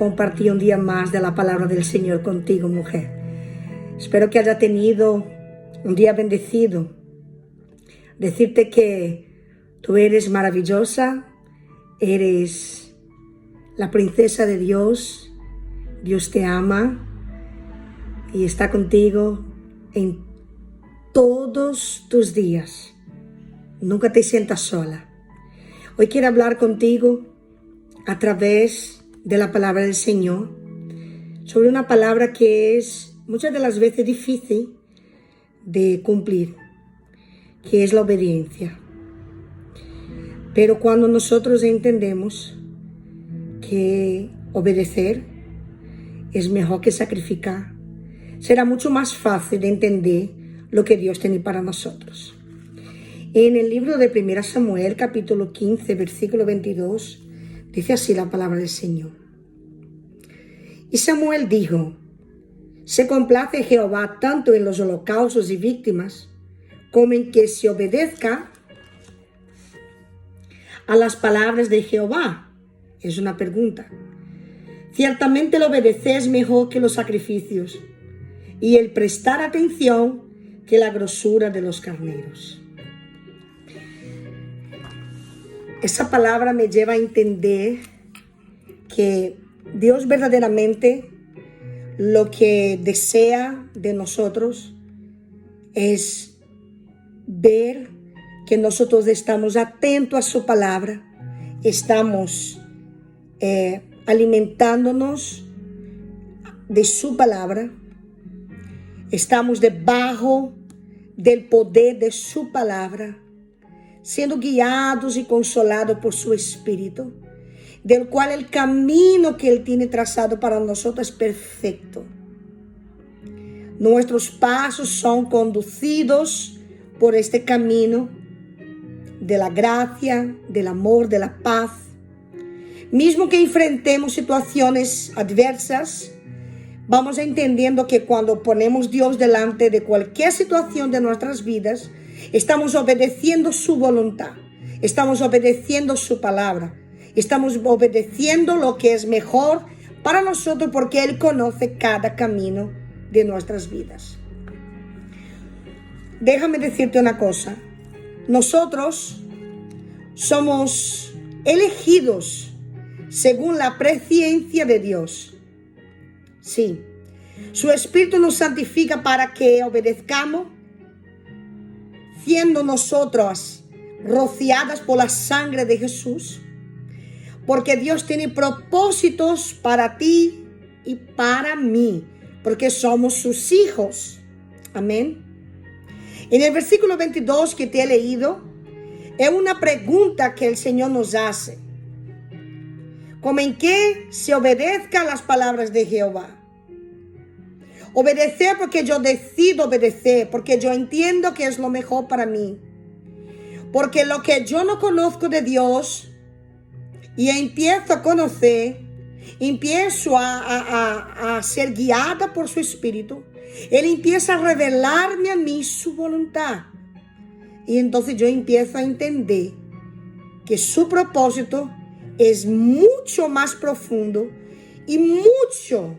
compartir un día más de la palabra del Señor contigo, mujer. Espero que haya tenido un día bendecido. Decirte que tú eres maravillosa, eres la princesa de Dios. Dios te ama y está contigo en todos tus días. Nunca te sientas sola. Hoy quiero hablar contigo a través de la palabra del Señor sobre una palabra que es muchas de las veces difícil de cumplir, que es la obediencia. Pero cuando nosotros entendemos que obedecer es mejor que sacrificar, será mucho más fácil de entender lo que Dios tiene para nosotros. En el libro de 1 Samuel, capítulo 15, versículo 22, dice así la palabra del Señor. Y Samuel dijo: se complace Jehová tanto en los holocaustos y víctimas, como en que se obedezca a las palabras de Jehová. Es una pregunta. Ciertamente el obedecer es mejor que los sacrificios, y el prestar atención que la grosura de los carneros. Esa palabra me lleva a entender que Dios verdaderamente lo que desea de nosotros es ver que nosotros estamos atentos a su palabra, estamos alimentándonos de su palabra, estamos debajo del poder de su palabra, siendo guiados y consolados por su Espíritu, del cual el camino que Él tiene trazado para nosotros es perfecto. Nuestros pasos son conducidos por este camino de la gracia, del amor, de la paz. Mismo que enfrentemos situaciones adversas, vamos entendiendo que cuando ponemos a Dios delante de cualquier situación de nuestras vidas, estamos obedeciendo su voluntad, estamos obedeciendo su palabra, estamos obedeciendo lo que es mejor para nosotros porque Él conoce cada camino de nuestras vidas. Déjame decirte una cosa, nosotros somos elegidos según la presciencia de Dios. Sí, su Espíritu nos santifica para que obedezcamos, siendo nosotros rociadas por la sangre de Jesús, porque Dios tiene propósitos para ti y para mí, porque somos sus hijos. Amén. En el versículo 22 que te he leído, es una pregunta que el Señor nos hace. ¿Cómo en qué se obedezca a las palabras de Jehová? Obedecer porque yo decido obedecer, porque yo entiendo que es lo mejor para mí. Porque lo que yo no conozco de Dios y empiezo a conocer, empiezo a ser guiada por su Espíritu, Él empieza a revelarme a mí su voluntad. Y entonces yo empiezo a entender que su propósito es mucho más profundo y mucho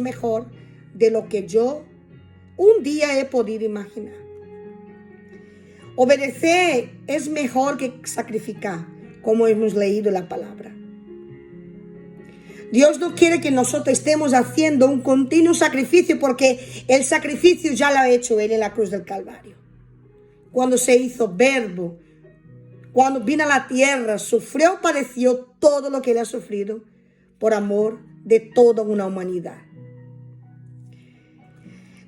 mejor de lo que yo un día he podido imaginar. Obedecer es mejor que sacrificar, como hemos leído en la palabra. Dios no quiere que nosotros estemos haciendo un continuo sacrificio, porque el sacrificio ya lo ha hecho Él en la cruz del Calvario. Cuando se hizo verbo, cuando vino a la tierra, sufrió, padeció todo lo que Él ha sufrido por amor de toda una humanidad.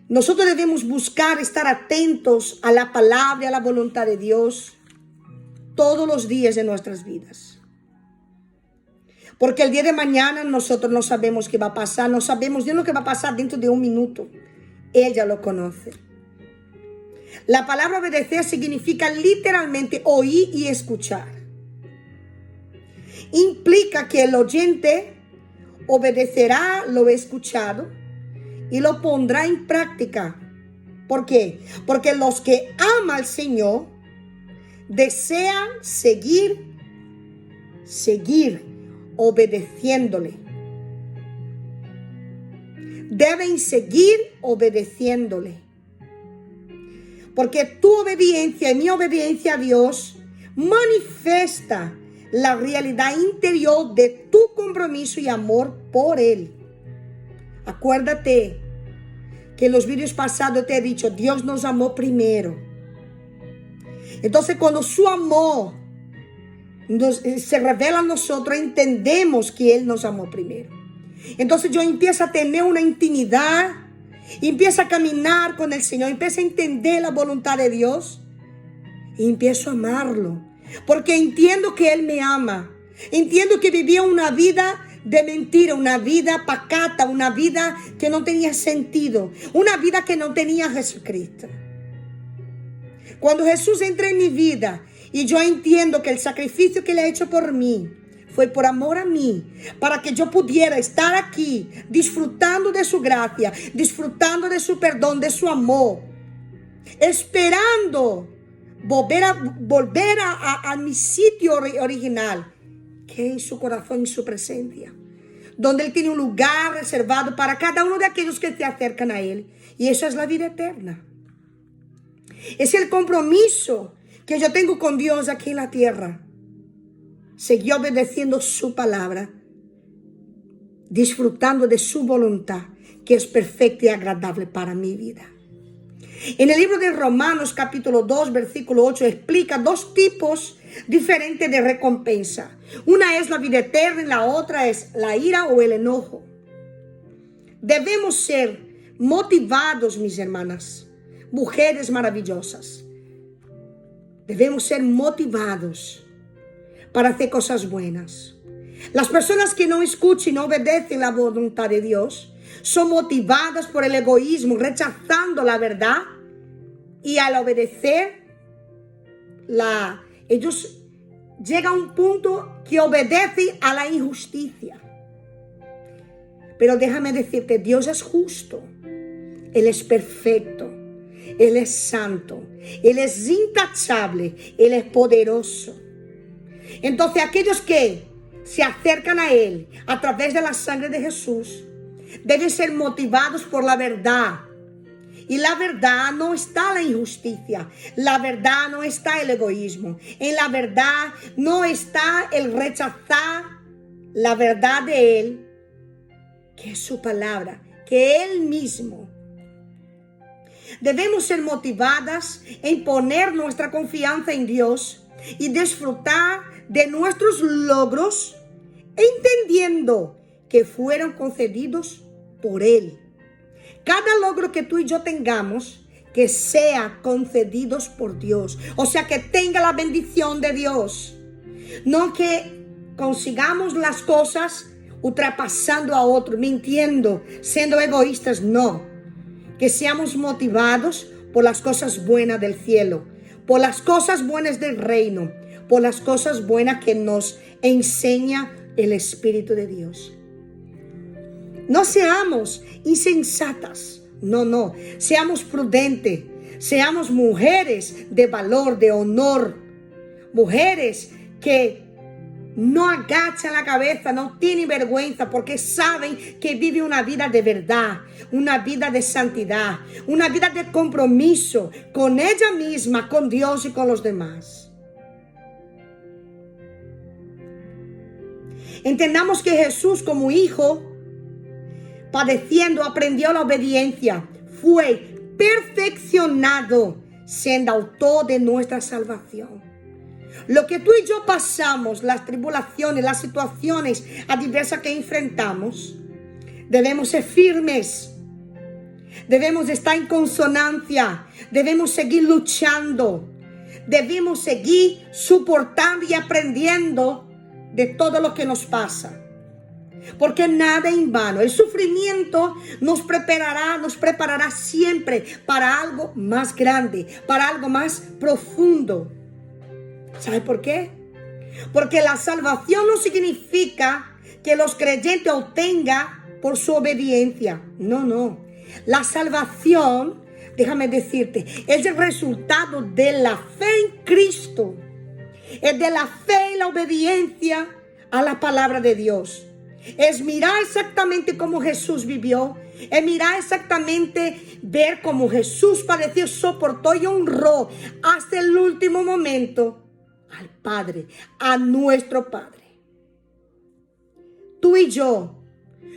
Nosotros debemos buscar estar atentos a la palabra y a la voluntad de Dios todos los días de nuestras vidas. Porque el día de mañana nosotros no sabemos qué va a pasar, no sabemos ni lo que va a pasar dentro de un minuto. Ella lo conoce. La palabra obedecer significa literalmente oír y escuchar. Implica que el oyente obedecerá lo escuchado y lo pondrá en práctica. ¿Por qué? Porque los que aman al Señor desean seguir obedeciéndole. Deben seguir obedeciéndole. Porque tu obediencia y mi obediencia a Dios manifiesta la realidad interior de tu compromiso y amor por Él. Acuérdate que en los vídeos pasados te he dicho, Dios nos amó primero. Entonces cuando su amor se revela a nosotros, entendemos que Él nos amó primero. Entonces yo empiezo a tener una intimidad, empiezo a caminar con el Señor, empiezo a entender la voluntad de Dios y empiezo a amarlo. Porque entiendo que Él me ama. Entiendo que vivía una vida de mentira, una vida pacata, una vida que no tenía sentido, una vida que no tenía a Jesucristo. Cuando Jesús entra en mi vida y yo entiendo que el sacrificio que Él ha hecho por mí fue por amor a mí, para que yo pudiera estar aquí disfrutando de su gracia, disfrutando de su perdón, de su amor, esperando volver a mi sitio original, que es en su corazón, en su presencia, donde Él tiene un lugar reservado para cada uno de aquellos que se acercan a Él. Y eso es la vida eterna. Es el compromiso que yo tengo con Dios aquí en la tierra. Seguí obedeciendo su palabra, disfrutando de su voluntad, que es perfecta y agradable para mi vida. En el libro de Romanos capítulo 2, versículo 8, explica dos tipos diferentes de recompensa. Una es la vida eterna y la otra es la ira o el enojo. Debemos ser motivados, mis hermanas, mujeres maravillosas. Debemos ser motivados para hacer cosas buenas. Las personas que no escuchan y no obedecen la voluntad de Dios son motivadas por el egoísmo, rechazando la verdad, y al obedecer, ellos llegan a un punto que obedecen a la injusticia. Pero déjame decirte, Dios es justo, Él es perfecto, Él es santo, Él es intachable, Él es poderoso. Entonces aquellos que se acercan a Él a través de la sangre de Jesús deben ser motivados por la verdad. Y la verdad no está la injusticia, la verdad no está el egoísmo, en la verdad no está el rechazar la verdad de Él, que es su palabra, que Él mismo. Debemos ser motivadas en poner nuestra confianza en Dios y disfrutar de nuestros logros, entendiendo que fueron concedidos por Él. Cada logro que tú y yo tengamos, que sea concedidos por Dios. O sea, que tenga la bendición de Dios. No que consigamos las cosas ultrapasando a otros, mintiendo, siendo egoístas. No. Que seamos motivados por las cosas buenas del cielo, por las cosas buenas del reino, por las cosas buenas que nos enseña el Espíritu de Dios. No seamos insensatas, no, seamos prudentes, seamos mujeres de valor, de honor, mujeres que no agachan la cabeza, no tienen vergüenza, porque saben que viven una vida de verdad, una vida de santidad, una vida de compromiso con ella misma, con Dios y con los demás. Entendamos que Jesús, como hijo, padeciendo, aprendió la obediencia, fue perfeccionado, siendo autor de nuestra salvación. Lo que tú y yo pasamos, las tribulaciones, las situaciones adversas que enfrentamos, debemos ser firmes, debemos estar en consonancia, debemos seguir luchando, debemos seguir soportando y aprendiendo de todo lo que nos pasa. Porque nada en vano. El sufrimiento nos preparará siempre para algo más grande, para algo más profundo. ¿Sabe por qué? Porque la salvación no significa que los creyentes obtengan por su obediencia. No. La salvación, déjame decirte, es el resultado de la fe en Cristo. Es de la fe y la obediencia a la palabra de Dios. Es mirar exactamente cómo Jesús vivió. Es mirar exactamente, ver cómo Jesús padeció, soportó y honró hasta el último momento al Padre, a nuestro Padre. Tú y yo,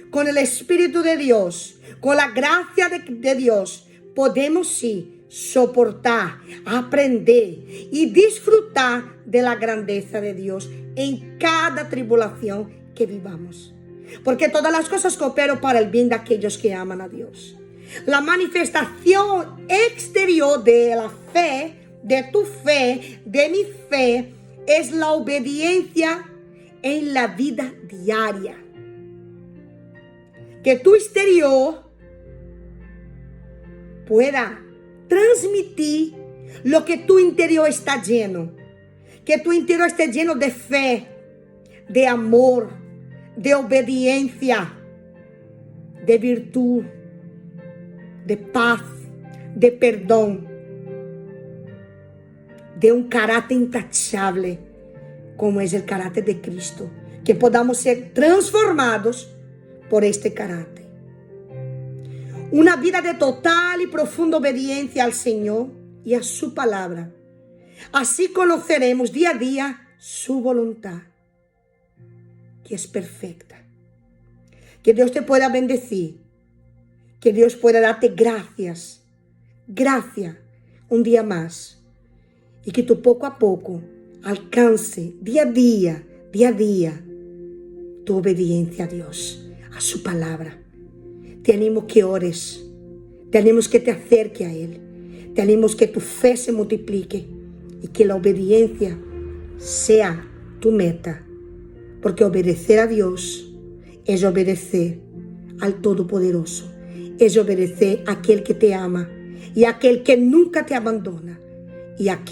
con el Espíritu de Dios, con la gracia de Dios, podemos sí soportar, aprender y disfrutar de la grandeza de Dios en cada tribulación que vivamos. Porque todas las cosas cooperan para el bien de aquellos que aman a Dios. La manifestación exterior de la fe, de tu fe, de mi fe, es la obediencia en la vida diaria. Que tu exterior pueda transmitir lo que tu interior está lleno. Que tu interior esté lleno de fe, de amor, de obediencia, de virtud, de paz, de perdón, de un carácter intachable, como es el carácter de Cristo. Que podamos ser transformados por este carácter. Una vida de total y profunda obediencia al Señor y a su palabra. Así conoceremos día a día su voluntad, que es perfecta. Que Dios te pueda bendecir. Que Dios pueda darte gracias. Gracias un día más. Y que tú poco a poco alcance día a día, tu obediencia a Dios, a su palabra. Te animo que ores. Te animo que te acerques a Él. Te animo que tu fe se multiplique y que la obediencia sea tu meta. Porque obedecer a Dios es obedecer al Todopoderoso. Es obedecer a aquel que te ama y a aquel que nunca te abandona y a aquel